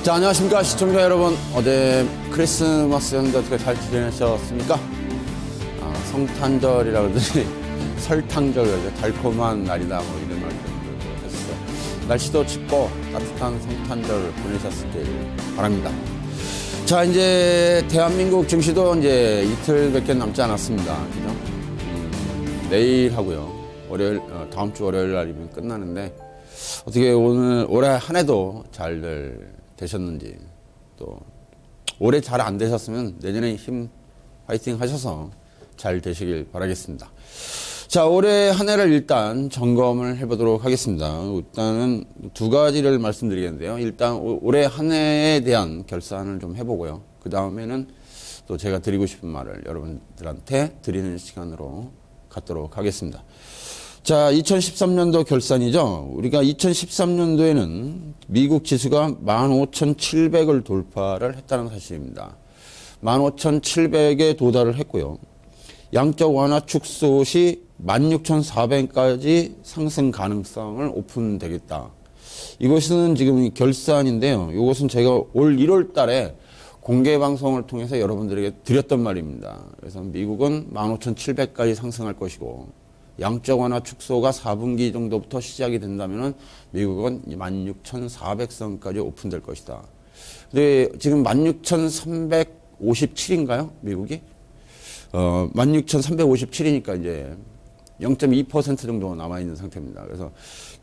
자, 안녕하십니까 시청자 여러분. 어제 크리스마스였는데 어떻게 잘 지내셨습니까? 성탄절이라고 그러더니 설탕절, 달콤한 날이다 뭐 이런 말들도 했어. 날씨도 춥고 따뜻한 성탄절 보내셨길 바랍니다. 자, 이제 대한민국 증시도 이제 이틀밖에 남지 않았습니다. 그죠? 내일 하고요. 월요일, 다음 주 월요일 날이면 끝나는데 어떻게 오늘 올해 한 해도 잘들 되셨는지, 또 올해 잘 안 되셨으면 내년에 화이팅 하셔서 잘 되시길 바라겠습니다. 자, 올해 한 해를 일단 점검을 해보도록 하겠습니다. 일단은 두 가지를 말씀드리겠는데요. 일단 올해 한 해에 대한 결산을 좀 해보고요. 그 다음에는 또 제가 드리고 싶은 말을 여러분들한테 드리는 시간으로 갖도록 하겠습니다. 자, 2013년도 결산이죠. 우리가 2013년도에는 미국 지수가 15,700을 돌파를 했다는 사실입니다. 15,700에 도달을 했고요. 양적 완화 축소 시 16,400까지 상승 가능성을 오픈되겠다. 이것은 지금 결산인데요. 이것은 제가 올 1월 달에 공개 방송을 통해서 여러분들에게 드렸던 말입니다. 그래서 미국은 15,700까지 상승할 것이고, 양적 완화 축소가 4분기 정도부터 시작이 된다면은 미국은 16,400선까지 오픈될 것이다. 근데 지금 16,357인가요? 미국이? 16,357이니까 이제 0.2% 정도 남아있는 상태입니다. 그래서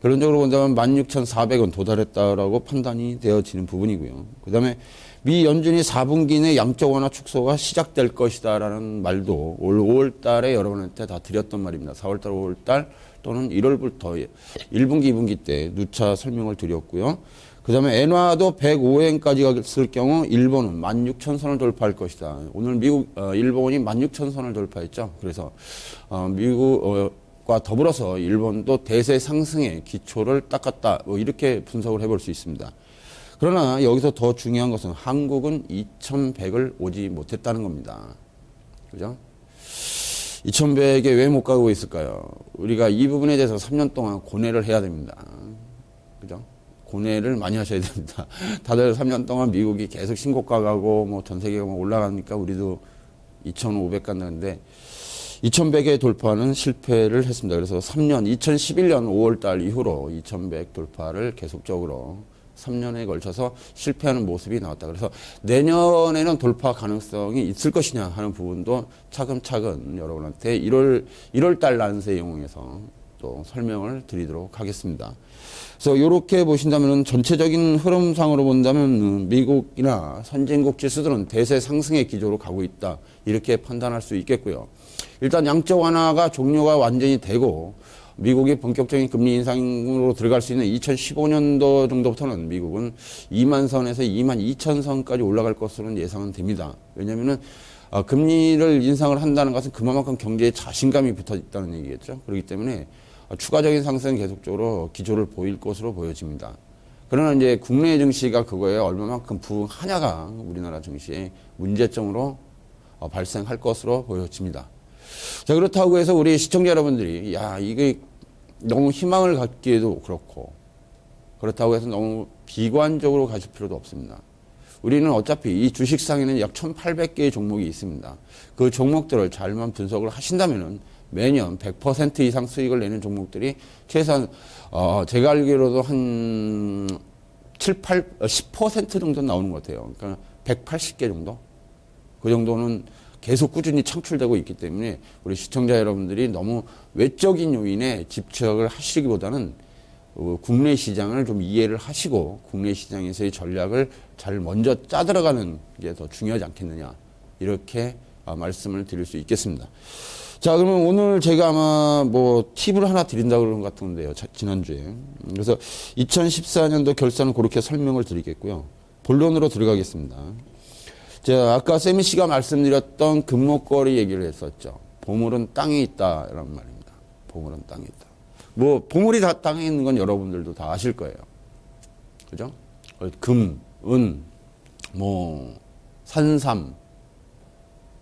결론적으로 본다면 16,400은 도달했다라고 판단이 되어지는 부분이고요. 그 다음에 미 연준이 4분기 내 양적 완화 축소가 시작될 것이다라는 말도 올 5월 달에 여러분한테 다 드렸던 말입니다. 4월 달, 5월 달 또는 1월부터 1분기, 2분기 때 누차 설명을 드렸고요. 그 다음에 엔화도 105엔까지 갔을 경우 일본은 16,000선을 돌파할 것이다. 오늘 미국, 일본이 16,000선을 돌파했죠. 그래서 미국과 더불어서 일본도 대세 상승의 기초를 닦았다. 뭐 이렇게 분석을 해볼 수 있습니다. 그러나 여기서 더 중요한 것은 한국은 2,100을 오지 못했다는 겁니다. 그죠? 2,100에 왜 못 가고 있을까요? 우리가 이 부분에 대해서 3년 동안 고뇌를 해야 됩니다. 그죠? 고뇌를 많이 하셔야 됩니다. 다들 3년 동안 미국이 계속 신고가 가고 뭐 전 세계가 올라가니까 우리도 2,500 간다는데 2,100의 돌파는 실패를 했습니다. 그래서 3년, 2011년 5월 달 이후로 2,100 돌파를 계속적으로 3년에 걸쳐서 실패하는 모습이 나왔다. 그래서 내년에는 돌파 가능성이 있을 것이냐 하는 부분도 차근차근 여러분한테 1월 달 난세 영웅에서 또 설명을 드리도록 하겠습니다. 그래서 이렇게 보신다면 전체적인 흐름상으로 본다면 미국이나 선진국 지수들은 대세 상승의 기조로 가고 있다. 이렇게 판단할 수 있겠고요. 일단 양적 완화가 종료가 완전히 되고 미국이 본격적인 금리 인상으로 들어갈 수 있는 2015년도 정도부터는 미국은 2만 선에서 2만 2천 선까지 올라갈 것으로는 예상은 됩니다. 왜냐하면은 금리를 인상을 한다는 것은 그만큼 경제에 자신감이 붙어 있다는 얘기겠죠. 그렇기 때문에 추가적인 상승은 계속적으로 기조를 보일 것으로 보여집니다. 그러나 이제 국내 증시가 그거에 얼마만큼 부응하냐가 우리나라 증시의 문제점으로 발생할 것으로 보여집니다. 자, 그렇다고 해서 우리 시청자 여러분들이 이게 너무 희망을 갖기에도 그렇고, 그렇다고 해서 너무 비관적으로 가실 필요도 없습니다. 우리는 어차피 이 주식상에는 약 1,800개의 종목이 있습니다. 그 종목들을 잘만 분석을 하신다면은 매년 100% 이상 수익을 내는 종목들이 최소한 제가 알기로도 한 10% 정도 나오는 것 같아요. 그러니까 180개 정도? 그 정도는 계속 꾸준히 창출되고 있기 때문에 우리 시청자 여러분들이 너무 외적인 요인에 집착을 하시기보다는 국내 시장을 좀 이해를 하시고 국내 시장에서의 전략을 잘 먼저 짜들어가는 게 더 중요하지 않겠느냐, 이렇게 말씀을 드릴 수 있겠습니다. 자, 그러면 오늘 제가 아마 뭐 팁을 하나 드린다고 그런 것 같은데요, 지난주에. 그래서 2014년도 결산은 그렇게 설명을 드리겠고요. 본론으로 들어가겠습니다. 제가 아까 세미 씨가 말씀드렸던 금목걸이 얘기를 했었죠. 보물은 땅에 있다라는 말입니다. 보물은 땅에 있다. 뭐 보물이 다 땅에 있는 건 여러분들도 다 아실 거예요. 그죠? 금, 은, 뭐 산삼,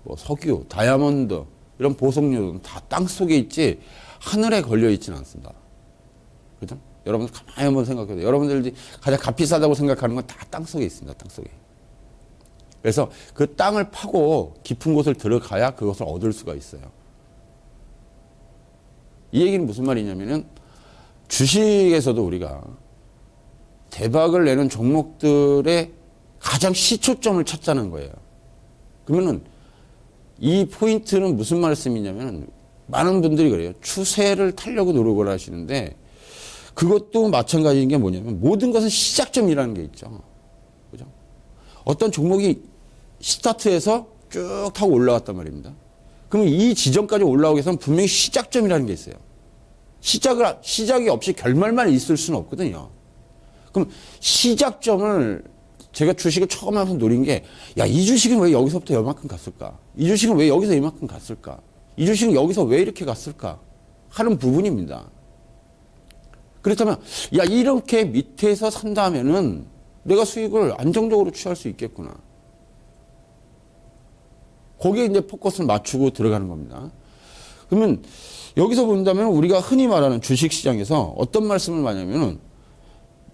뭐 석유, 다이아몬드 이런 보석류는 다 땅 속에 있지 하늘에 걸려 있지는 않습니다. 그죠? 여러분 가만히 한번 생각해도 여러분들이 가장 값비싸다고 생각하는 건 다 땅속에 있습니다. 땅속에. 그래서 그 땅을 파고 깊은 곳을 들어가야 그것을 얻을 수가 있어요. 이 얘기는 무슨 말이냐면은 주식에서도 우리가 대박을 내는 종목들의 가장 시초점을 찾자는 거예요. 그러면은 이 포인트는 무슨 말씀이냐면 많은 분들이 그래요. 추세를 타려고 노력을 하시는데 그것도 마찬가지인 게 뭐냐면 모든 것은 시작점이라는 게 있죠. 그죠? 어떤 종목이 스타트에서 쭉 타고 올라왔단 말입니다. 그러면 이 지점까지 올라오기 위해서는 분명히 시작점이라는 게 있어요. 시작이 없이 결말만 있을 수는 없거든요. 그럼 시작점을 제가 주식을 처음 하면서 노린 게, 야, 이 주식은 왜 여기서부터 이만큼 갔을까? 이 주식은 왜 여기서 이만큼 갔을까? 이 주식은 여기서 왜 이렇게 갔을까? 하는 부분입니다. 그렇다면, 야, 이렇게 밑에서 산다면은 내가 수익을 안정적으로 취할 수 있겠구나. 거기에 이제 포커스를 맞추고 들어가는 겁니다. 그러면 여기서 본다면 우리가 흔히 말하는 주식 시장에서 어떤 말씀을 많이 하냐면은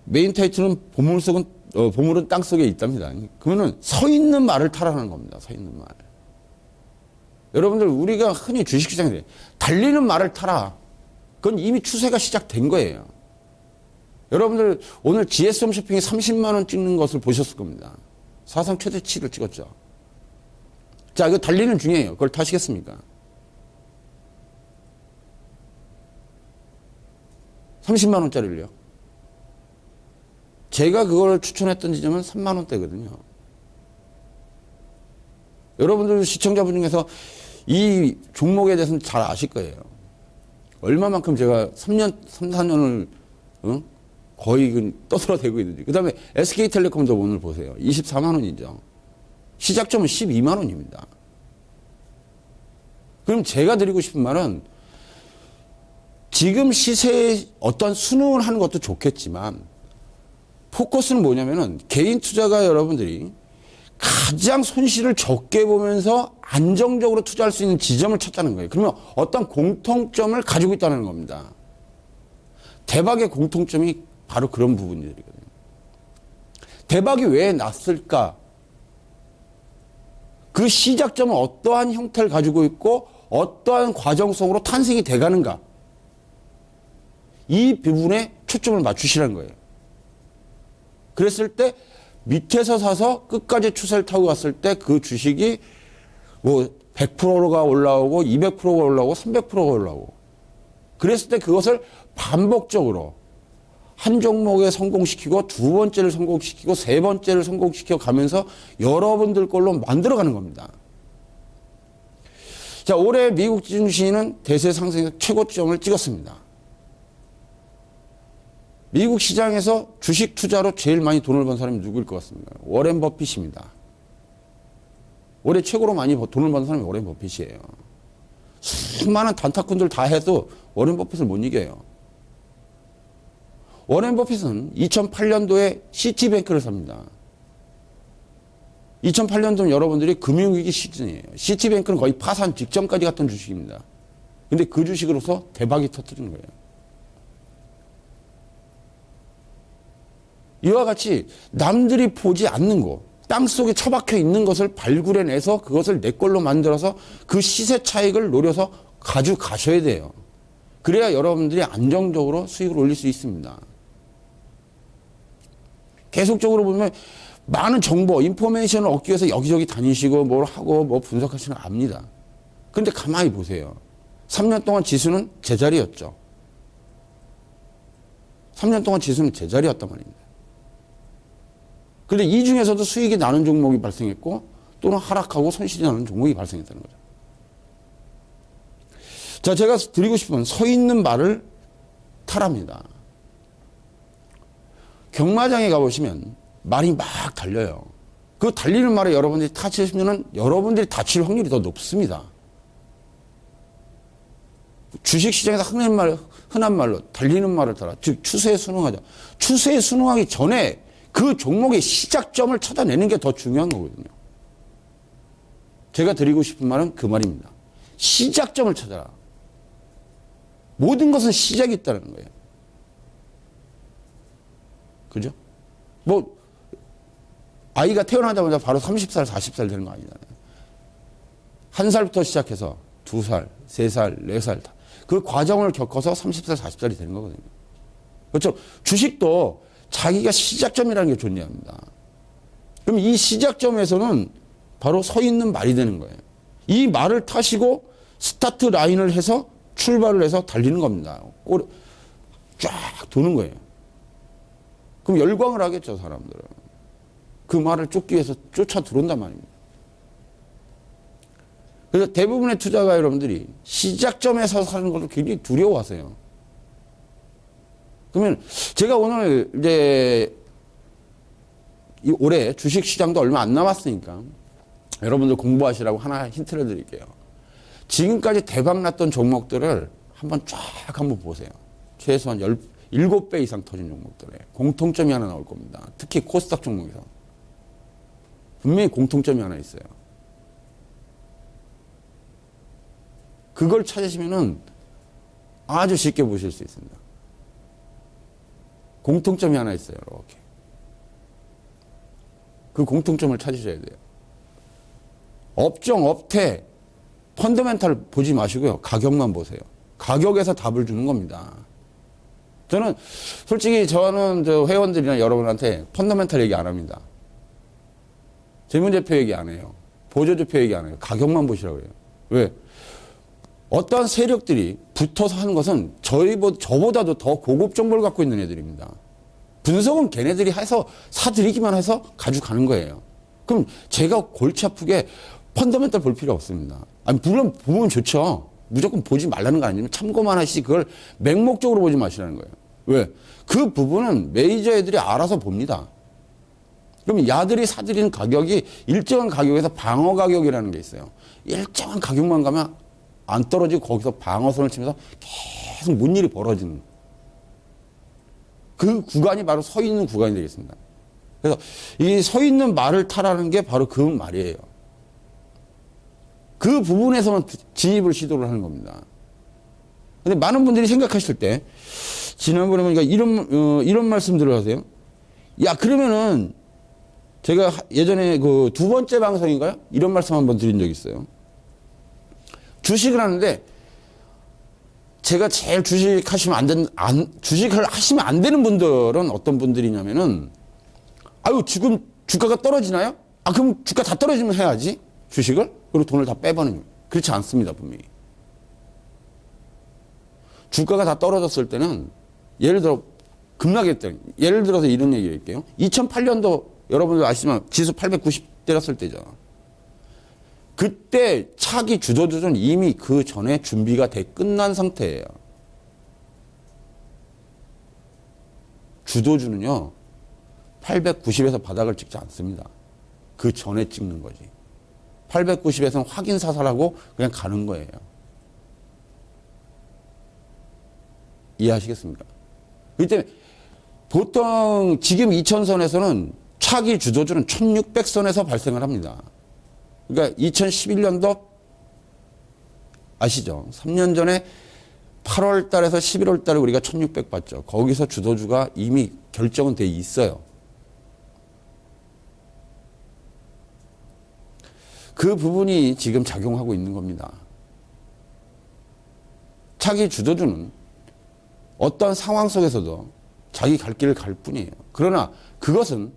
메인 타이틀은 보물은 땅 속에 있답니다. 그러면은 서 있는 말을 타라는 겁니다. 서 있는 말. 여러분들 우리가 흔히 주식시장에 달리는 말을 타라. 그건 이미 추세가 시작된 거예요. 여러분들 오늘 GS 홈쇼핑이 30만 원 찍는 것을 보셨을 겁니다. 사상 최대치를 찍었죠. 자, 이거 달리는 중이에요. 그걸 타시겠습니까? 30만 원짜리를요. 제가 그걸 추천했던 지점은 3만 원대거든요. 여러분들 시청자분 중에서 이 종목에 대해서는 잘 아실 거예요. 얼마만큼 제가 3, 4년을 거의 떠들어대고 있는지. 그 다음에 SK텔레콤도 오늘 보세요. 24만 원이죠. 시작점은 12만 원입니다. 그럼 제가 드리고 싶은 말은 지금 시세에 어떤 순응을 하는 것도 좋겠지만 포커스는 뭐냐면은 개인 투자가 여러분들이 가장 손실을 적게 보면서 안정적으로 투자할 수 있는 지점을 찾자는 거예요. 그러면 어떤 공통점을 가지고 있다는 겁니다. 대박의 공통점이 바로 그런 부분들이거든요. 대박이 왜 났을까? 그 시작점은 어떠한 형태를 가지고 있고 어떠한 과정 속으로 탄생이 돼가는가? 이 부분에 초점을 맞추시라는 거예요. 그랬을 때 밑에서 사서 끝까지 추세를 타고 갔을 때 그 주식이 뭐 100%가 올라오고 200%가 올라오고 300%가 올라오고 그랬을 때 그것을 반복적으로 한 종목에 성공시키고 두 번째를 성공시키고 세 번째를 성공시켜 가면서 여러분들 걸로 만들어가는 겁니다. 자, 올해 미국 증시는 대세 상승에서 최고점을 찍었습니다. 미국 시장에서 주식 투자로 제일 많이 돈을 번 사람이 누구일 것 같습니까? 워렌 버핏입니다. 올해 최고로 많이 돈을 번 사람이 워렌 버핏이에요. 수많은 단타꾼들 다 해도 워렌 버핏을 못 이겨요. 워렌 버핏은 2008년도에 시티뱅크를 삽니다. 2008년도는 여러분들이 금융위기 시즌이에요. 시티뱅크는 거의 파산 직전까지 갔던 주식입니다. 근데 그 주식으로서 대박이 터뜨린 거예요. 이와 같이 남들이 보지 않는 거, 땅속에 처박혀 있는 것을 발굴해내서 그것을 내 걸로 만들어서 그 시세 차익을 노려서 가져가셔야 돼요. 그래야 여러분들이 안정적으로 수익을 올릴 수 있습니다. 계속적으로 보면 많은 정보, 인포메이션을 얻기 위해서 여기저기 다니시고 뭘 하고 뭐 분석하시는 거 압니다. 그런데 가만히 보세요. 3년 동안 지수는 제자리였죠. 3년 동안 지수는 제자리였단 말입니다. 그런데 이 중에서도 수익이 나는 종목이 발생했고 또는 하락하고 손실이 나는 종목이 발생했다는 거죠. 자, 제가 드리고 싶은 서 있는 말을 타랍니다. 경마장에 가보시면 말이 막 달려요. 그 달리는 말에 여러분들이 타치시면은 여러분들이 다칠 확률이 더 높습니다. 주식시장에서 흔한 말로 달리는 말을 따라, 즉 추세에 순응하자. 추세에 순응하기 전에 그 종목의 시작점을 찾아내는 게 더 중요한 거거든요. 제가 드리고 싶은 말은 그 말입니다. 시작점을 찾아라. 모든 것은 시작이 있다는 거예요. 그죠? 뭐 아이가 태어나자마자 바로 30살, 40살 되는 거 아니잖아요. 1살부터 시작해서 2살, 3살, 4살 그 과정을 겪어서 30살, 40살이 되는 거거든요. 그렇죠? 주식도 자기가 시작점이라는 게 존재합니다. 그럼 이 시작점에서는 바로 서 있는 말이 되는 거예요. 이 말을 타시고 스타트 라인을 해서 출발을 해서 달리는 겁니다. 쫙 도는 거예요. 그럼 열광을 하겠죠, 사람들은. 그 말을 쫓기 위해서 쫓아 들어온단 말입니다. 그래서 대부분의 투자가 여러분들이 시작점에서 사는 것을 굉장히 두려워하세요. 그러면 제가 오늘 이제 올해 주식 시장도 얼마 안 남았으니까 여러분들 공부하시라고 하나 힌트를 드릴게요. 지금까지 대박 났던 종목들을 한번 쫙 한번 보세요. 최소한 7배 이상 터진 종목들에 공통점이 하나 나올 겁니다. 특히 코스닥 종목에서. 분명히 공통점이 하나 있어요. 그걸 찾으시면은 아주 쉽게 보실 수 있습니다. 공통점이 하나 있어요. 이렇게. 그 공통점을 찾으셔야 돼요. 업종, 업태, 펀더멘탈 보지 마시고요. 가격만 보세요. 가격에서 답을 주는 겁니다. 저는 솔직히 저는 저 회원들이나 여러분한테 펀더멘탈 얘기 안 합니다. 재무제표 얘기 안 해요. 보조제표 얘기 안 해요. 가격만 보시라고 해요. 왜? 어떠한 세력들이 붙어서 하는 것은 저보다도 더 고급 정보를 갖고 있는 애들입니다. 분석은 걔네들이 해서 사들이기만 해서 가져가는 거예요. 그럼 제가 골치 아프게 펀더멘탈 볼 필요 없습니다. 아니, 물론 보면 좋죠. 무조건 보지 말라는 거 아니면 참고만 하시지 그걸 맹목적으로 보지 마시라는 거예요. 왜? 그 부분은 메이저 애들이 알아서 봅니다. 그러면 야들이 사들이는 가격이 일정한 가격에서 방어 가격이라는 게 있어요. 일정한 가격만 가면 안 떨어지고 거기서 방어선을 치면서 계속 뭔 일이 벌어지는 그 구간이 바로 서 있는 구간이 되겠습니다. 그래서 이 서 있는 말을 타라는 게 바로 그 말이에요. 그 부분에서만 진입을 시도를 하는 겁니다. 근데 많은 분들이 생각하실 때 지난번에 보니까 이런 말씀들을 하세요. 야, 그러면은 제가 예전에 그 2번째 방송인가요? 이런 말씀 한번 드린 적이 있어요. 주식을 하는데 제가 제일 주식을 하시면 안 되는 분들은 어떤 분들이냐면은 아유, 지금 주가가 떨어지나요? 아, 그럼 주가 다 떨어지면 해야지. 주식을? 그리고 돈을 다 빼버리는 거예요. 그렇지 않습니다, 분명히. 주가가 다 떨어졌을 때는 예를 들어 급락했던 예를 들어서 이런 얘기 할게요. 2008년도 여러분들 아시지만 지수 890 때렸을 때잖아. 그때 차기 주도주는 이미 그 전에 준비가 돼 끝난 상태예요. 주도주는요, 890에서 바닥을 찍지 않습니다. 그 전에 찍는 거지. 890에서는 확인 사살하고 그냥 가는 거예요. 이해하시겠습니까? 그렇기 때문에 보통 지금 2000선에서는 차기 주도주는 1600선에서 발생을 합니다. 그러니까 2011년도 아시죠? 3년 전에 8월 달에서 11월 달에 우리가 1600 봤죠. 거기서 주도주가 이미 결정은 돼 있어요. 그 부분이 지금 작용하고 있는 겁니다. 차기 주도주는 어떤 상황 속에서도 자기 갈 길을 갈 뿐이에요. 그러나 그것은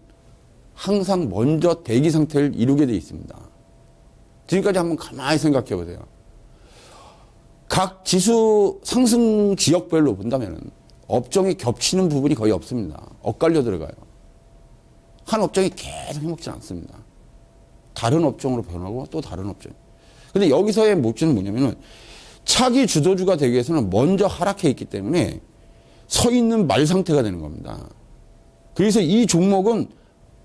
항상 먼저 대기 상태를 이루게 되어 있습니다. 지금까지 한번 가만히 생각해 보세요. 각 지수 상승 지역별로 본다면 업종이 겹치는 부분이 거의 없습니다. 엇갈려 들어가요. 한 업종이 계속 해먹지 않습니다. 다른 업종으로 변하고 또 다른 업종. 근데 여기서의 목적은 뭐냐면은 차기 주도주가 되기 위해서는 먼저 하락해 있기 때문에 서 있는 말 상태가 되는 겁니다. 그래서 이 종목은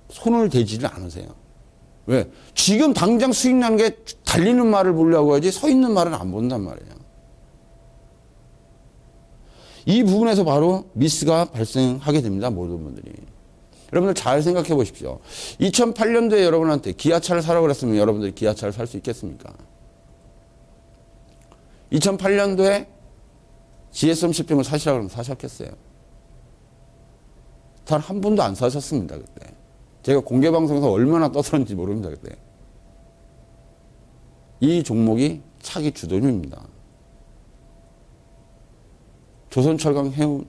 손을 대지를 않으세요. 왜? 지금 당장 수익 나는 게 달리는 말을 보려고 하지 서 있는 말은 안 본단 말이에요. 이 부분에서 바로 미스가 발생하게 됩니다. 모든 분들이. 여러분들 잘 생각해 보십시오. 2008년도에 여러분한테 기아차를 사라고 그랬으면 여러분들이 기아차를 살 수 있겠습니까? 2008년도에 GSM 쇼핑을 사시라고 그러면 사셨겠어요? 단 한 분도 안 사셨습니다, 그때. 제가 공개 방송에서 얼마나 떠들었는지 모릅니다, 그때. 이 종목이 차기 주도주입니다. 조선철강 해운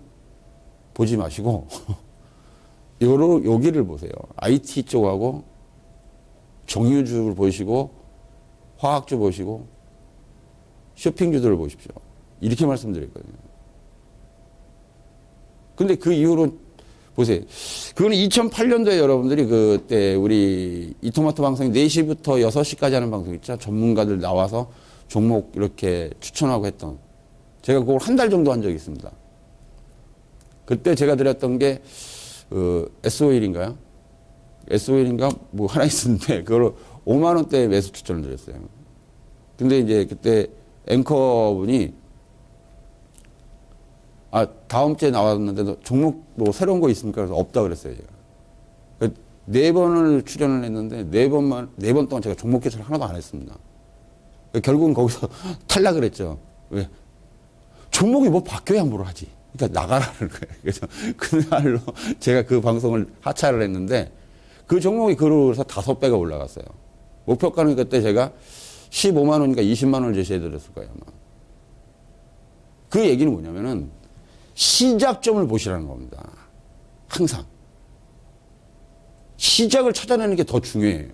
보지 마시고 여기를 보세요. IT 쪽하고 정유주를 보시고 화학주 보시고 쇼핑주들을 보십시오. 이렇게 말씀드렸거든요. 근데 그 이후로 보세요. 그거는 2008년도에 여러분들이 그때 우리 이토마토 방송이 4시부터 6시까지 하는 방송 있죠. 전문가들 나와서 종목 이렇게 추천하고 했던. 제가 그걸 한 달 정도 한 적이 있습니다. 그때 제가 드렸던 게 SO일인가요? SO일인가 뭐 하나 있었는데 그걸 5만 원대 매수 추천을 드렸어요. 근데 이제 그때 앵커분이 다음 주에 나왔는데도 종목 뭐 새로운 거 있습니까? 그래서 없다 그랬어요, 제가. 4번을 출연을 했는데 4번 동안 제가 종목 개설을 하나도 안 했습니다. 결국은 거기서 탈락을 했죠. 왜? 종목이 뭐 바뀌어야 뭐를 하지. 그러니까 나가라는 거예요. 그래서 그날로 제가 그 방송을 하차를 했는데 그 종목이 그러고서 5배가 올라갔어요. 목표가는 그때 제가 15만 원이니까 20만 원을 제시해 드렸을 거예요, 아마. 그 얘기는 뭐냐면은 시작점을 보시라는 겁니다. 항상. 시작을 찾아내는 게 더 중요해요.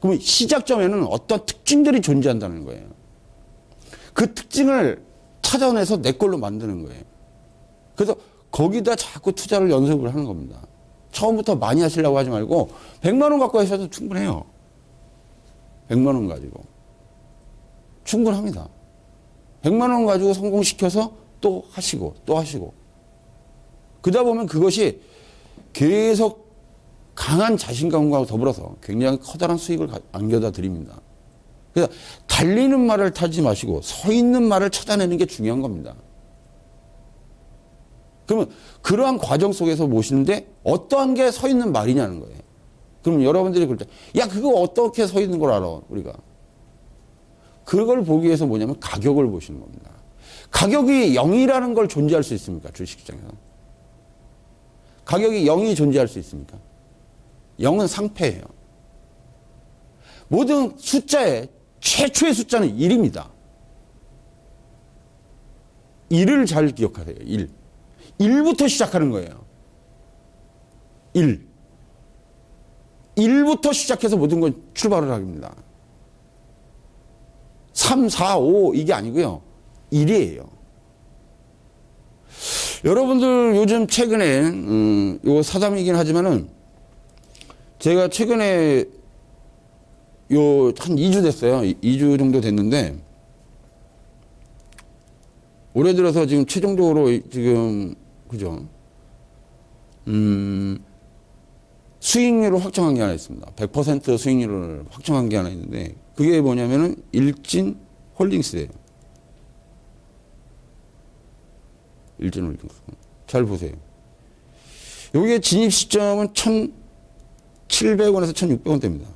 그러면 시작점에는 어떤 특징들이 존재한다는 거예요. 그 특징을 찾아내서 내 걸로 만드는 거예요. 그래서 거기다 자꾸 투자를 연습을 하는 겁니다. 처음부터 많이 하시려고 하지 말고 100만 원 갖고 하셔도 충분해요. 100만 원 가지고. 충분합니다. 100만 원 가지고 성공시켜서 또 하시고 또 하시고. 그러다 보면 그것이 계속 강한 자신감과 더불어서 굉장히 커다란 수익을 안겨다 드립니다. 그래서 달리는 말을 타지 마시고 서 있는 말을 찾아내는 게 중요한 겁니다. 그러면 그러한 과정 속에서 모시는데 어떠한 게 서 있는 말이냐는 거예요. 그럼 여러분들이 그럴 때, 야, 그거 어떻게 서 있는 걸 알아, 우리가. 그걸 보기 위해서 뭐냐면 가격을 보시는 겁니다. 가격이 0이라는 걸 존재할 수 있습니까? 주식시장에서. 가격이 0이 존재할 수 있습니까? 0은 상패예요. 모든 숫자의 최초의 숫자는 1입니다. 1을 잘 기억하세요. 1. 1부터 시작하는 거예요. 1. 1부터 시작해서 모든 건 출발을 합니다. 3, 4, 5 이게 아니고요. 1이에요. 여러분들 요즘 최근에 요 사담이긴 하지만은 제가 최근에 요 한 2주 됐어요. 2주 정도 됐는데 올해 들어서 지금 최종적으로 지금 그죠? 수익률을 확정한 게 하나 있습니다. 100% 수익률을 확정한 게 하나 있는데 그게 뭐냐면은 일진 홀딩스예요. 일진 홀딩스. 잘 보세요. 여기에 진입 시점은 1,700원에서 1,600원대입니다.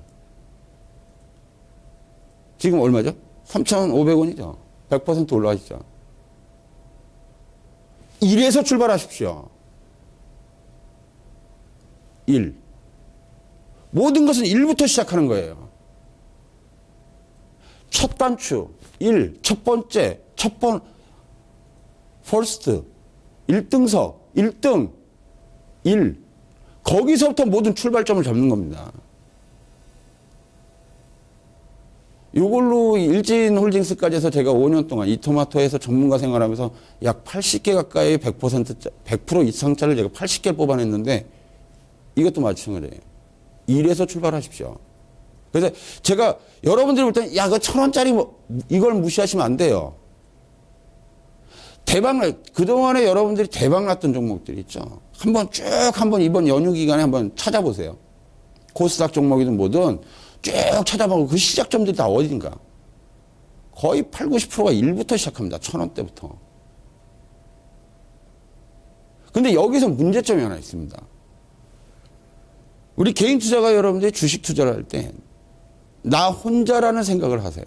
지금 얼마죠? 3,500원이죠. 100% 올라가시죠. 1에서 출발하십시오. 1. 모든 것은 1부터 시작하는 거예요. 첫 단추, 1, 첫 번째, 퍼스트, 1등석, 1등, 1. 거기서부터 모든 출발점을 잡는 겁니다. 이걸로 일진 홀딩스까지 해서 제가 5년 동안 이토마토에서 전문가 생활하면서 약 80개 가까이 100% 이상짜리를 제가 80개를 뽑아냈는데 이것도 마찬가지예요. 1에서 출발하십시오. 그래서 제가 여러분들이 볼 때는 야, 그 1,000원짜리 뭐 이걸 무시하시면 안 돼요. 그동안에 여러분들이 대박났던 종목들 있죠. 한번 이번 연휴 기간에 한번 찾아보세요. 코스닥 종목이든 뭐든 쭉 찾아보고 그 시작점들이 다 어딘가. 거의 8, 90%가 1부터 시작합니다. 1,000원대부터. 근데 여기서 문제점이 하나 있습니다. 우리 개인 투자가 여러분들이 주식 투자를 할 때 나 혼자라는 생각을 하세요.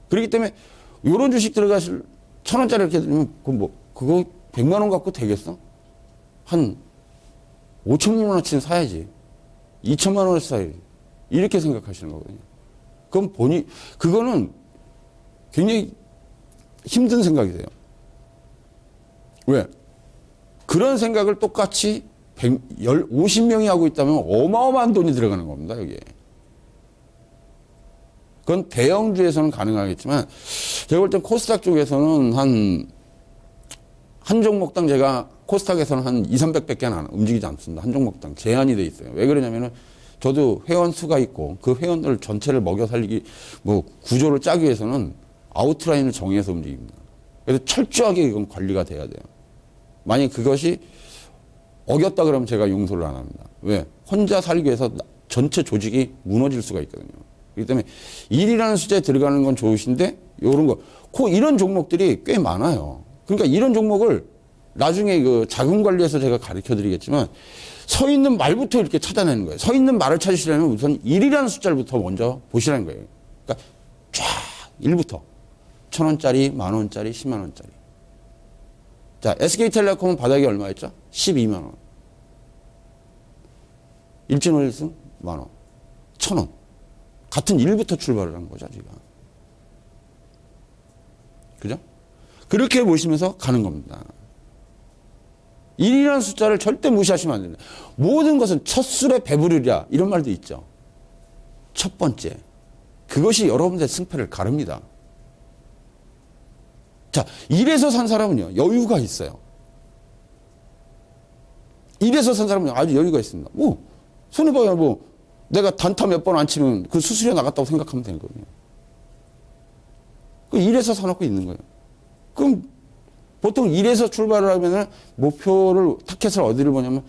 그렇기 때문에 이런 주식 들어가실 1,000원짜리 이렇게 들으면 그거 100만 원 갖고 되겠어? 한 5천만 원어치는 사야지. 2천만 원어치 사야지. 이렇게 생각하시는 거거든요. 그럼 그거는 굉장히 힘든 생각이세요. 왜? 그런 생각을 똑같이 50명이 하고 있다면 어마어마한 돈이 들어가는 겁니다, 여기에. 그건 대형주에서는 가능하겠지만, 제가 볼 땐 코스닥 쪽에서는 한 종목당 제가 코스닥에서는 한 200~300밖에 안 움직이지 않습니다. 한 종목당 제한이 돼 있어요. 왜 그러냐면은 저도 회원 수가 있고 그 회원들 전체를 먹여 살리기 구조를 짜기 위해서는 아웃라인을 정해서 움직입니다. 그래서 철저하게 이건 관리가 돼야 돼요. 만약 그것이 어겼다 그러면 제가 용서를 안 합니다. 왜? 혼자 살기 위해서 전체 조직이 무너질 수가 있거든요. 그렇기 때문에 1이라는 숫자에 들어가는 건 좋으신데 이런 거, 이런 종목들이 꽤 많아요. 그러니까 이런 종목을 나중에 그 자금 관리에서 제가 가르쳐 드리겠지만 서 있는 말부터 이렇게 찾아내는 거예요. 서 있는 말을 찾으시려면 우선 1이라는 숫자부터 먼저 보시라는 거예요. 그러니까 쫙 1부터 1,000원짜리, 10,000원짜리, 100,000원짜리. 자, SK텔레콤은 바닥이 얼마였죠? 12만 원. 일진월일승 10,000원. 1,000원. 같은 1부터 출발을 한 거죠, 지금. 그죠? 그렇게 보시면서 가는 겁니다. 1이라는 숫자를 절대 무시하시면 안 됩니다. 모든 것은 첫 술에 배부르랴 이런 말도 있죠. 첫 번째. 그것이 여러분들의 승패를 가릅니다. 자, 1에서 산 사람은요, 여유가 있어요. 1에서 산 사람은 아주 여유가 있습니다. 손해봐야 내가 단타 몇 번 안 치면 그 수수료 나갔다고 생각하면 되는 거예요. 그 1에서 사놓고 있는 거예요. 그럼 보통 1에서 출발을 하면은 목표를, 타켓을 어디를 보냐면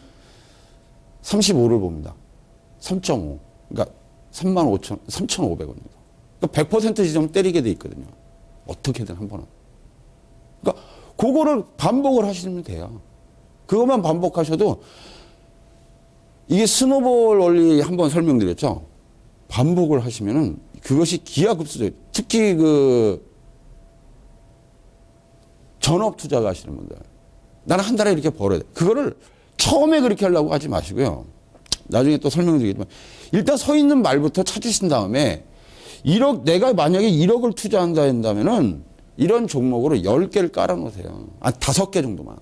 35를 봅니다. 3.5. 그러니까 3,500원입니다. 그러니까 100% 지점 때리게 돼 있거든요. 어떻게든 한 번은. 그러니까 그거를 반복을 하시면 돼요. 그것만 반복하셔도 이게 스노볼 원리 한번 설명드렸죠. 반복을 하시면은 그것이 기하급수죠. 특히 전업 투자가 하시는 분들. 나는 한 달에 이렇게 벌어야 돼. 그거를 처음에 그렇게 하려고 하지 마시고요. 나중에 또 설명드리겠지만 일단 서 있는 말부터 찾으신 다음에 내가 만약에 1억을 투자한다 한다면은 이런 종목으로 10개를 깔아놓으세요. 5개 정도만.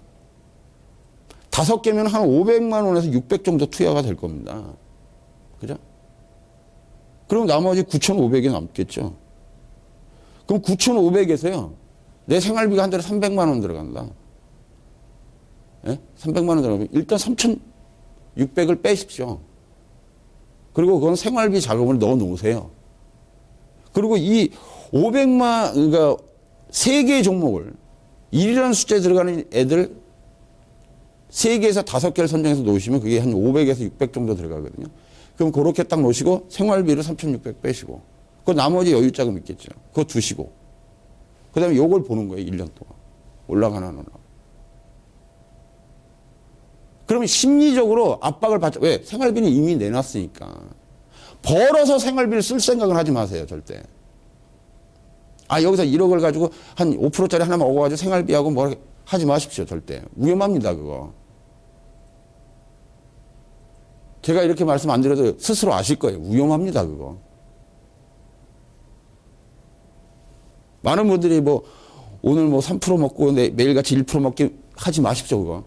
5개면 한 500만 원에서 600 정도 투여가 될 겁니다. 그죠? 그럼 나머지 9,500이 남겠죠. 그럼 9,500에서요. 내 생활비가 한 달에 300만 원 들어간다. 예? 300만 원 들어가면 일단 3,600을 빼십시오. 그리고 그건 생활비 자금을 넣어 놓으세요. 그리고 이 500만, 그러니까 3개의 종목을 1이라는 숫자에 들어가는 애들 3개에서 5개를 선정해서 놓으시면 그게 한 500에서 600 정도 들어가거든요. 그럼 그렇게 딱 놓으시고 생활비를 3,600 빼시고 그 나머지 여유 자금 있겠죠. 그거 두시고 그 다음에 요걸 보는 거예요. 1년 동안. 올라가나 안 올라가나. 그러면 심리적으로 압박을 받죠. 왜? 생활비는 이미 내놨으니까. 벌어서 생활비를 쓸 생각은 하지 마세요. 절대. 여기서 1억을 가지고 한 5%짜리 하나 먹어가지고 생활비하고 뭐 하지 마십시오. 절대. 위험합니다. 그거. 제가 이렇게 말씀 안 드려도 스스로 아실 거예요. 위험합니다. 그거. 많은 분들이 오늘 3% 먹고 매일같이 1% 먹기 하지 마십시오. 그거.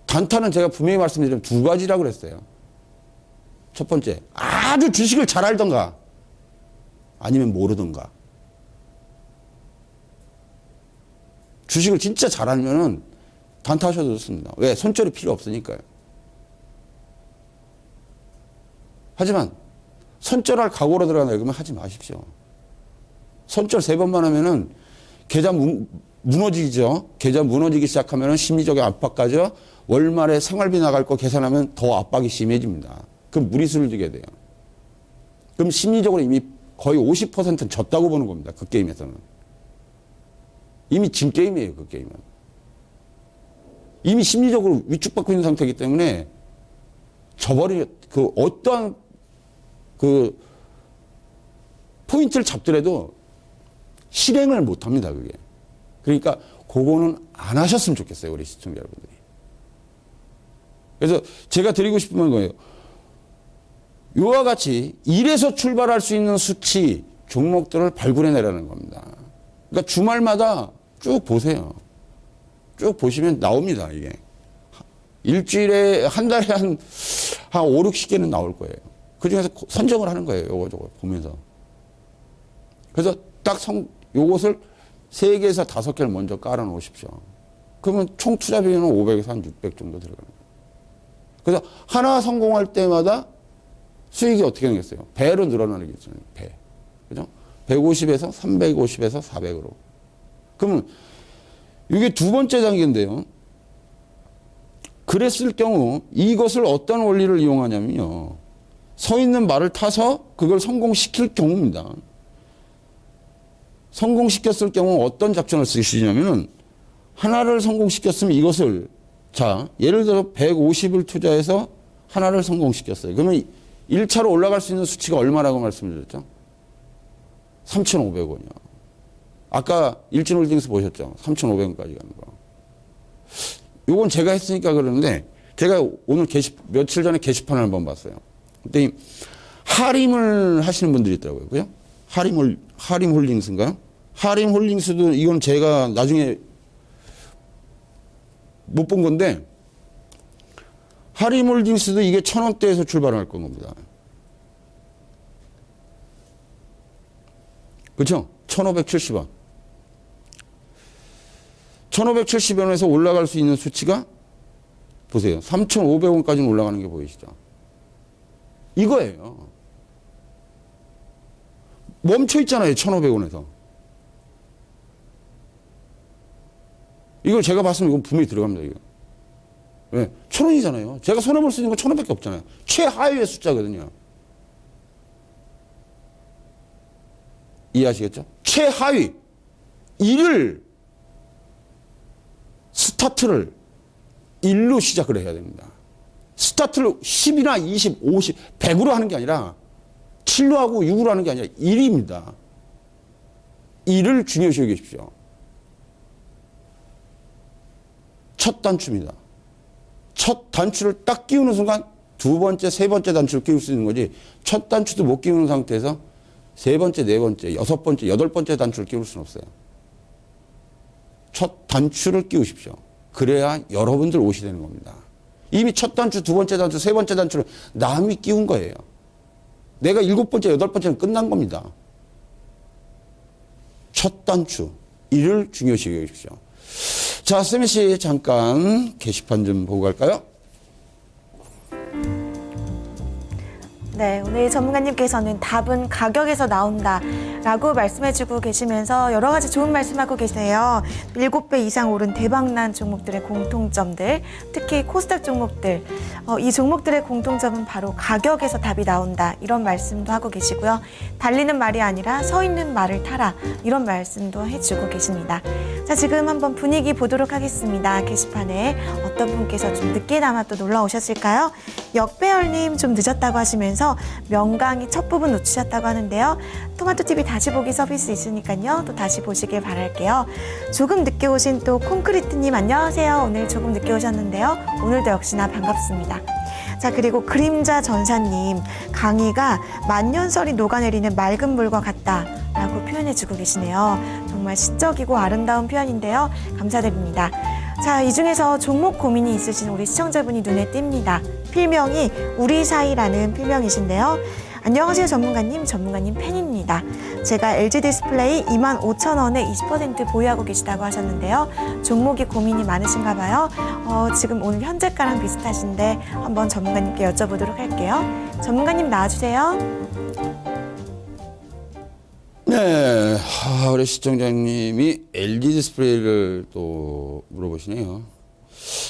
단타는 제가 분명히 말씀드리면 2가지라고 그랬어요. 첫 번째, 아주 주식을 잘 알던가 아니면 모르던가. 주식을 진짜 잘 알면은 단타 하셔도 좋습니다. 왜? 손절이 필요 없으니까요. 하지만 손절할 각오로 들어간다 그러면 하지 마십시오. 손절 3번만 하면은 계좌 무너지죠. 계좌 무너지기 시작하면은 심리적인 압박 가죠. 월말에 생활비 나갈 거 계산하면 더 압박이 심해집니다. 그럼 무리수를 두게 돼요. 그럼 심리적으로 이미 거의 50%는 졌다고 보는 겁니다. 그 게임에서는. 이미 진 게임이에요. 그 게임은. 이미 심리적으로 위축받고 있는 상태이기 때문에 어떠한 포인트를 잡더라도 실행을 못 합니다. 그게. 그러니까 그거는 안 하셨으면 좋겠어요. 우리 시청자 여러분들이. 그래서 제가 드리고 싶은 거예요. 이와 같이 1에서 출발할 수 있는 수치 종목들을 발굴해내라는 겁니다. 그러니까 주말마다 쭉 보세요. 쭉 보시면 나옵니다, 이게. 일주일에, 한 달에 한 5, 60개는 나올 거예요. 그 중에서 선정을 하는 거예요, 요거 저거 보면서. 그래서 딱 요것을 3개에서 5개를 먼저 깔아 놓으십시오. 그러면 총 투자 비용은 500에서 한 600 정도 들어가는 거예요. 그래서 하나 성공할 때마다 수익이 어떻게 생겼어요? 배로 늘어나겠죠. 배. 그죠? 150에서 350에서 400으로. 그러면 이게 두 번째 단계인데요. 그랬을 경우 이것을 어떤 원리를 이용하냐면요. 서 있는 말을 타서 그걸 성공시킬 경우입니다. 성공시켰을 경우 어떤 작전을 쓰시냐면은 하나를 성공시켰으면 이것을 자, 예를 들어 150을 투자해서 하나를 성공시켰어요. 그러면 1차로 올라갈 수 있는 수치가 얼마라고 말씀드렸죠? 3,500원이요. 아까 일진홀딩스 보셨죠? 3,500원까지 가는 거. 요건 제가 했으니까 그러는데 제가 오늘 며칠 전에 게시판을 한번 봤어요. 그때 하림을 하시는 분들이 있더라고요. 그죠? 하림 홀딩스인가요? 하림 홀딩스도 이건 제가 나중에 못 본 건데 하림 홀딩스도 이게 1,000원대에서 출발할 겁니다. 그렇죠? 1,570원. 1,570원에서 올라갈 수 있는 수치가 보세요. 3,500원까지는 올라가는 게 보이시죠? 이거예요. 멈춰 있잖아요. 1,500원에서. 이걸 제가 봤으면 이건 분명히 들어갑니다. 이거. 왜? 1,000원이잖아요. 제가 손해볼 수 있는 건 1,000원밖에 없잖아요. 최하위의 숫자거든요. 이해하시겠죠? 최하위 1을 스타트를 1로 시작을 해야 됩니다. 스타트를 10이나 20, 50, 100으로 하는 게 아니라 7로 하고 6으로 하는 게 아니라 1입니다. 1을 중요시 여기십시오. 첫 단추입니다. 첫 단추를 딱 끼우는 순간 두 번째, 세 번째 단추를 끼울 수 있는 거지 첫 단추도 못 끼우는 상태에서 세 번째, 네 번째, 여섯 번째, 여덟 번째 단추를 끼울 수는 없어요. 첫 단추를 끼우십시오. 그래야 여러분들 옷이 되는 겁니다. 이미 첫 단추, 두 번째 단추, 세 번째 단추를 남이 끼운 거예요. 내가 일곱 번째, 여덟 번째는 끝난 겁니다. 첫 단추, 이를 중요시 여기십시오. 자, 세미 씨 잠깐 게시판 좀 보고 갈까요? 네, 오늘 전문가님께서는 답은 가격에서 나온다라고 말씀해주고 계시면서 여러 가지 좋은 말씀하고 계세요. 7배 이상 오른 대박난 종목들의 공통점들, 특히 코스닥 종목들, 이 종목들의 공통점은 바로 가격에서 답이 나온다 이런 말씀도 하고 계시고요. 달리는 말이 아니라 서 있는 말을 타라 이런 말씀도 해주고 계십니다. 자, 지금 한번 분위기 보도록 하겠습니다. 게시판에 어떤 분께서 좀 늦게나마 또 놀러 오셨을까요? 역배열님 좀 늦었다고 하시면서 명강의 첫 부분 놓치셨다고 하는데요. 토마토TV 다시 보기 서비스 있으니까요. 또 다시 보시길 바랄게요. 조금 늦게 오신 또 콘크리트님 안녕하세요. 오늘 조금 늦게 오셨는데요. 오늘도 역시나 반갑습니다. 자, 그리고 그림자 전사님, 강의가 만년설이 녹아내리는 맑은 물과 같다라고 표현해주고 계시네요. 정말 시적이고 아름다운 표현인데요. 감사드립니다. 자, 이 중에서 종목 고민이 있으신 우리 시청자분이 눈에 띕니다. 필명이 우리사이라는 필명이신데요. 안녕하세요 전문가님, 전문가님 팬입니다. 제가 LG 디스플레이 25,000원에 20% 보유하고 계시다고 하셨는데요. 종목이 고민이 많으신가 봐요. 지금 오늘 현재가랑 비슷하신데 한번 전문가님께 여쭤보도록 할게요. 전문가님 나와주세요. 네, 우리 시청자님이 LG 디스플레이를 또 물어보시네요.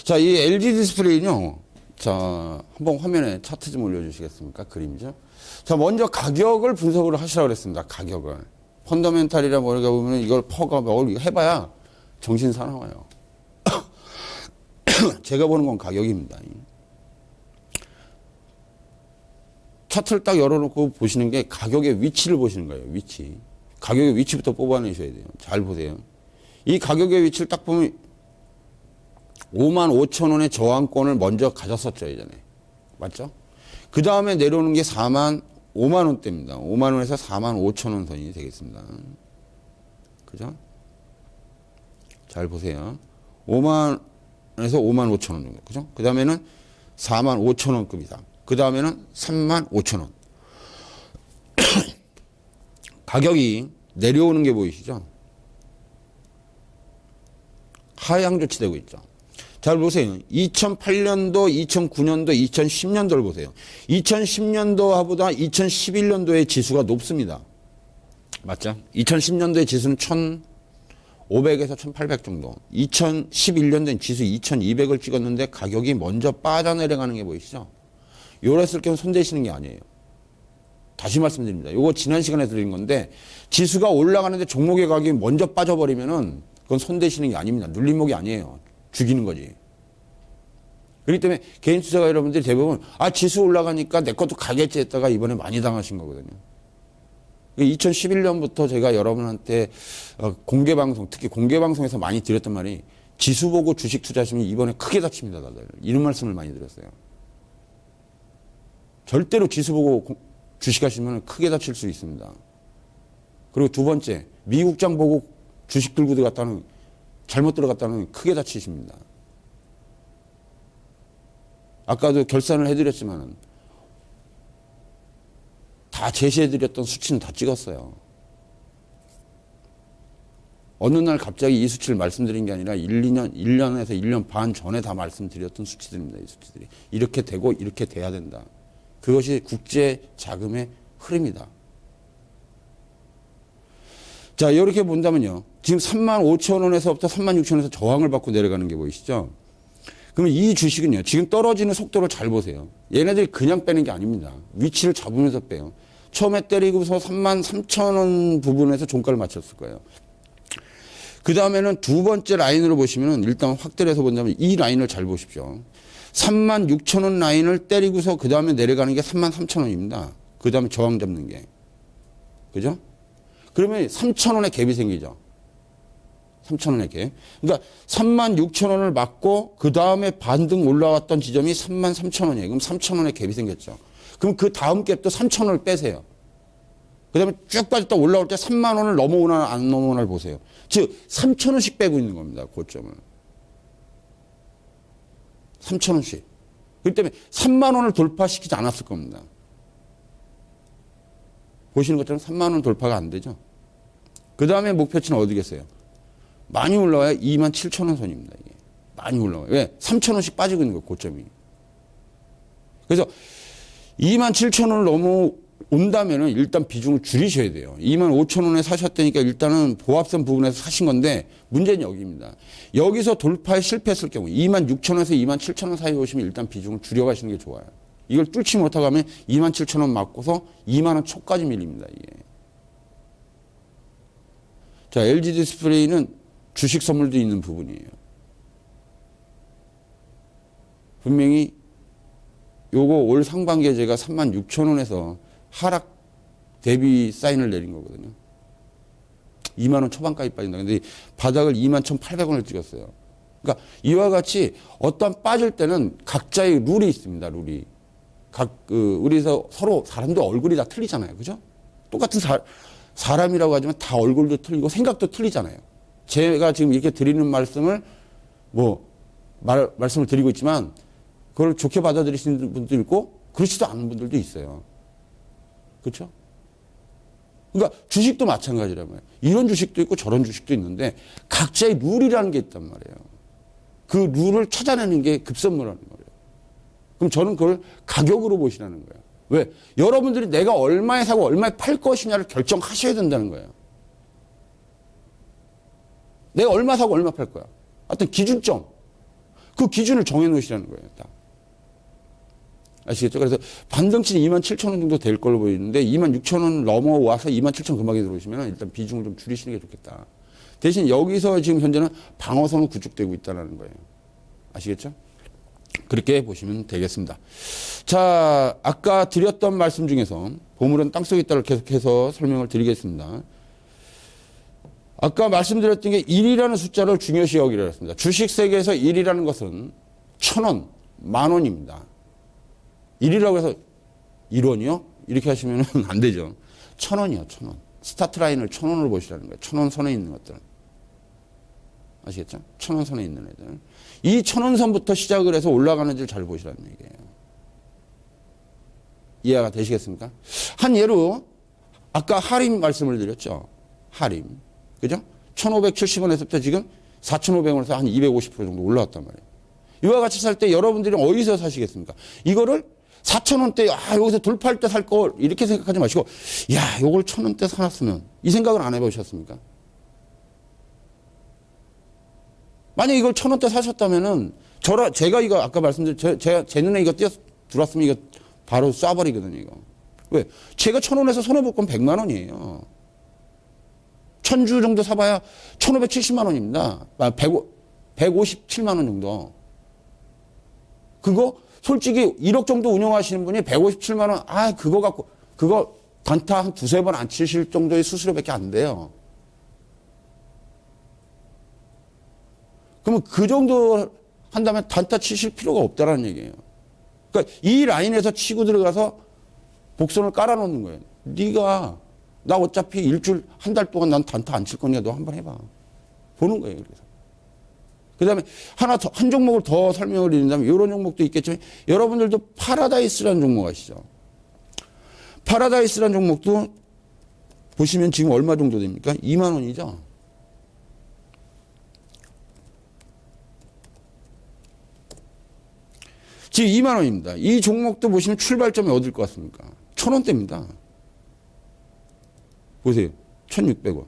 자, 이 LG 디스플레이는요. 자, 한번 화면에 차트 좀 올려주시겠습니까? 그림이죠. 자, 먼저 가격을 분석을 하시라고 그랬습니다. 가격을. 펀더멘탈이라 뭐가 보면 이걸 퍼가 뭘 해봐야 정신 사나워요. 제가 보는 건 가격입니다. 차트를 딱 열어놓고 보시는 게 가격의 위치를 보시는 거예요. 위치. 가격의 위치부터 뽑아내셔야 돼요. 잘 보세요. 이 가격의 위치를 딱 보면 5만 5천 원의 저항권을 먼저 가졌었죠, 예전에. 맞죠? 그 다음에 내려오는 게 5만 원대입니다. 5만 원에서 4만 5천 원 선이 되겠습니다. 그죠? 잘 보세요. 5만 원에서 5만 5천 원 정도. 그죠? 그 다음에는 4만 5천 원급 이상. 그 다음에는 3만 5천 원. 가격이 내려오는 게 보이시죠? 하향 조치되고 있죠. 잘 보세요. 2008년도, 2009년도, 2010년도를 보세요. 2010년도보다 2011년도의 지수가 높습니다. 맞죠? 2010년도의 지수는 1,500에서 1,800 정도. 2011년도엔 지수 2,200을 찍었는데 가격이 먼저 빠져내려가는 게 보이시죠? 요랬을 경우 손대시는 게 아니에요. 다시 말씀드립니다. 요거 지난 시간에 드린 건데 지수가 올라가는데 종목의 가격이 먼저 빠져버리면은 그건 손대시는 게 아닙니다. 눌림목이 아니에요. 죽이는 거지. 그렇기 때문에 개인 투자가 여러분들이 대부분 지수 올라가니까 내 것도 가겠지 했다가 이번에 많이 당하신 거거든요. 2011년부터 제가 여러분한테 공개방송, 특히 공개방송에서 많이 드렸던 말이 지수 보고 주식 투자하시면 이번에 크게 다칩니다. 다들. 이런 말씀을 많이 드렸어요. 절대로 지수 보고 주식하시면 크게 다칠 수 있습니다. 그리고 두 번째, 미국장 보고 주식 들고 들어갔다는, 잘못 들어갔다는 크게 다치십니다. 아까도 결산을 해드렸지만 다 제시해드렸던 수치는 다 찍었어요. 어느 날 갑자기 이 수치를 말씀드린 게 아니라 1년에서 1년 반 전에 다 말씀드렸던 수치들입니다. 이 수치들이. 이렇게 되고 이렇게 돼야 된다. 그것이 국제 자금의 흐름이다. 자, 이렇게 본다면요. 지금 3만 5천 원에서부터 3만 6천 원에서 저항을 받고 내려가는 게 보이시죠? 그러면 이 주식은요. 지금 떨어지는 속도를 잘 보세요. 얘네들이 그냥 빼는 게 아닙니다. 위치를 잡으면서 빼요. 처음에 때리고서 3만 3천 원 부분에서 종가를 맞췄을 거예요. 그 다음에는 두 번째 라인으로 보시면은 일단 확대해서 본다면 이 라인을 잘 보십시오. 3만 6천 원 라인을 때리고서 그 다음에 내려가는 게 3만 3천 원입니다. 그 다음에 저항 잡는 게. 그죠? 그러면 3천 원의 갭이 생기죠. 3천 원의 갭. 그러니까 3만 6천 원을 맞고 그 다음에 반등 올라왔던 지점이 3만 3천 원이에요. 그럼 3천 원의 갭이 생겼죠. 그럼 그 다음 갭도 3천 원을 빼세요. 그 다음에 쭉 빠졌다 올라올 때 3만 원을 넘어오나 안 넘어오나를 보세요. 즉 3천 원씩 빼고 있는 겁니다. 고점을. 3천 원씩. 그렇기 때문에 3만 원을 돌파시키지 않았을 겁니다. 보시는 것처럼 3만 원 돌파가 안 되죠. 그 다음에 목표치는 어디겠어요? 많이 올라와야 2만 7천 원 선입니다. 이게. 많이 올라와요. 왜? 3천 원씩 빠지고 있는 거예요. 고점이. 그래서 2만 7천 원을 넘어온다면 일단 비중을 줄이셔야 돼요. 2만 5천 원에 사셨다니까 일단은 보합선 부분에서 사신 건데 문제는 여기입니다. 여기서 돌파에 실패했을 경우 2만 6천 원에서 2만 7천 원 사이에 오시면 일단 비중을 줄여가시는 게 좋아요. 이걸 뚫지 못하고 하면 2만 7천 원 맞고서 2만 원 초까지 밀립니다. 이게. 자, LG 디스플레이는 주식 선물도 있는 부분이에요. 분명히 요거 올 상반기에 제가 3만 6천 원에서 하락 대비 사인을 내린 거거든요. 2만 원 초반까지 빠진다. 근데 바닥을 2만 1,800원을 찍었어요. 그러니까 이와 같이 어떤 빠질 때는 각자의 룰이 있습니다. 룰이. 우리서 서로 사람도 얼굴이 다 틀리잖아요. 그죠? 똑같은 사람이라고 하지만 다 얼굴도 틀리고 생각도 틀리잖아요. 제가 지금 이렇게 드리는 말씀을 말씀을 드리고 있지만 그걸 좋게 받아들이시는 분도 있고 그렇지도 않은 분들도 있어요. 그렇죠? 그러니까 주식도 마찬가지란 말이에요. 이런 주식도 있고 저런 주식도 있는데 각자의 룰이라는 게 있단 말이에요. 그 룰을 찾아내는 게 급선무라는 거예요. 그럼 저는 그걸 가격으로 보시라는 거예요. 왜? 여러분들이 내가 얼마에 사고 얼마에 팔 것이냐를 결정하셔야 된다는 거예요. 내가 얼마 사고 얼마 팔 거야. 어떤 기준점. 그 기준을 정해놓으시라는 거예요. 딱. 아시겠죠? 그래서 반등치는 2만 7천 원 정도 될 걸로 보이는데 2만 6천 원 넘어와서 2만 7천 금방에 들어오시면 일단 비중을 좀 줄이시는 게 좋겠다. 대신 여기서 지금 현재는 방어선은 구축되고 있다는 거예요. 아시겠죠? 그렇게 보시면 되겠습니다. 자, 아까 드렸던 말씀 중에서 보물은 땅속에 있다를 계속해서 설명을 드리겠습니다. 아까 말씀드렸던 게 1이라는 숫자를 중요시 여기려 했습니다. 주식 세계에서 1이라는 것은 1,000원, 10,000원입니다. 1이라고 해서 1원이요? 이렇게 하시면 안 되죠. 1,000원이요, 1,000원. 스타트 라인을 1,000원으로 보시라는 거예요. 1,000원 선에 있는 것들. 아시겠죠? 1,000원 선에 있는 애들. 이 1,000원 선부터 시작을 해서 올라가는지를 잘 보시라는 얘기예요. 이해가 되시겠습니까? 한 예로 아까 하림 말씀을 드렸죠. 하림. 그죠? 1,570원에서부터 지금 4,500원에서 한 250% 정도 올라왔단 말이에요. 이와 같이 살 때 여러분들이 어디서 사시겠습니까? 이거를 4,000원대, 여기서 돌파할 때 살 걸, 이렇게 생각하지 마시고, 요걸 1,000원대 사놨으면, 이 생각을 안 해보셨습니까? 만약 이걸 1,000원대 사셨다면은, 제가 이거 아까 말씀드린, 제 눈에 이거 들어왔으면 이거 바로 쏴버리거든요, 이거. 왜? 제가 1,000원에서 손해볼 건 100만 원이에요. 1,000주 정도 사봐야 1,570만 원입니다. 157만 원 정도. 그거 솔직히 1억 정도 운영하시는 분이 157만 원, 그거 갖고, 그거 단타 한 두세 번 안 치실 정도의 수수료밖에 안 돼요. 그러면 그 정도 한다면 단타 치실 필요가 없다라는 얘기예요. 그러니까 이 라인에서 치고 들어가서 복선을 깔아놓는 거예요. 네가 나 어차피 일주일 한 달 동안 난 단타 안 칠 거니까 너 한번 해봐. 보는 거예요. 그래서. 그다음에 한 종목을 더 설명을 드린다면 이런 종목도 있겠지만 여러분들도 파라다이스라는 종목 아시죠? 파라다이스라는 종목도 보시면 지금 얼마 정도 됩니까? 2만 원이죠. 지금 2만 원입니다. 이 종목도 보시면 출발점이 어딜 것 같습니까? 1,000원대입니다. 보세요. 1,600원.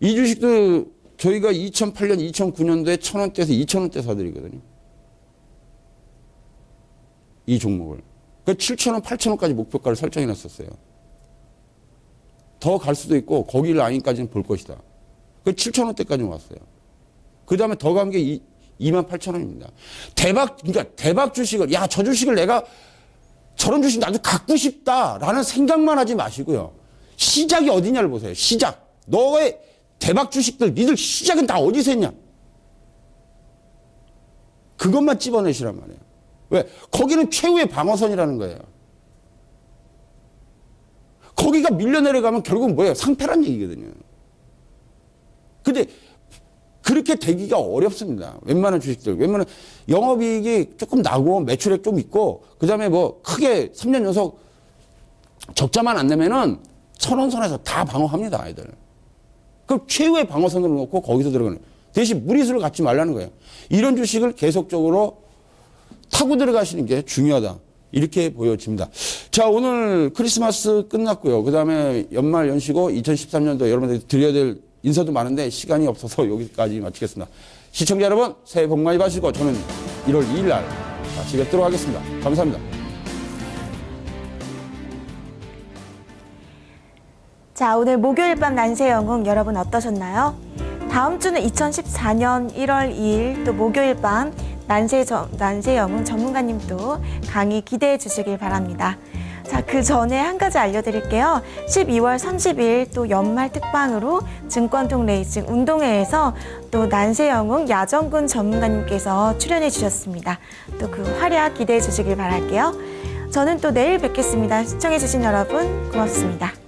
이 주식도 저희가 2008년, 2009년도에 1,000원대에서 2,000원대 사드리거든요. 이 종목을. 그 7,000원, 8,000원까지 목표가를 설정해 놨었어요. 더 갈 수도 있고, 거기 라인까지는 볼 것이다. 그 7,000원대까지 왔어요. 그 다음에 더 간 게 28,000원입니다. 그러니까 대박 주식을, 저 주식을 내가 저런 주식 나도 갖고 싶다라는 생각만 하지 마시고요. 시작이 어디냐를 보세요. 시작. 너의 대박 주식들, 니들 시작은 다 어디서 했냐? 그것만 찝어내시란 말이에요. 왜? 거기는 최후의 방어선이라는 거예요. 거기가 밀려 내려가면 결국은 뭐예요? 상패란 얘기거든요. 근데 그렇게 되기가 어렵습니다. 웬만한 주식들. 웬만한 영업이익이 조금 나고 매출액 좀 있고 그다음에 뭐 크게 3년 연속 적자만 안 내면은 1,000원 선에서 다 방어합니다. 아이들. 그럼 최후의 방어선으로 놓고 거기서 들어가는 거예요. 대신 무리수를 갖지 말라는 거예요. 이런 주식을 계속적으로 타고 들어가시는 게 중요하다. 이렇게 보여집니다. 자, 오늘 크리스마스 끝났고요. 그다음에 연말 연시고 2013년도 여러분들이 드려야 될 인사도 많은데 시간이 없어서 여기까지 마치겠습니다. 시청자 여러분 새해 복 많이 받으시고 저는 1월 2일 날 다시 뵙도록 하겠습니다. 감사합니다. 자, 오늘 목요일 밤 난세 영웅 여러분 어떠셨나요? 다음 주는 2014년 1월 2일 또 목요일 밤 난세 영웅 전문가님도 강의 기대해 주시길 바랍니다. 자, 그 전에 한 가지 알려드릴게요. 12월 30일 또 연말 특방으로 증권통 레이싱 운동회에서 또 난세 영웅 야정군 전문가님께서 출연해 주셨습니다. 또 그 활약 기대해 주시길 바랄게요. 저는 또 내일 뵙겠습니다. 시청해 주신 여러분 고맙습니다.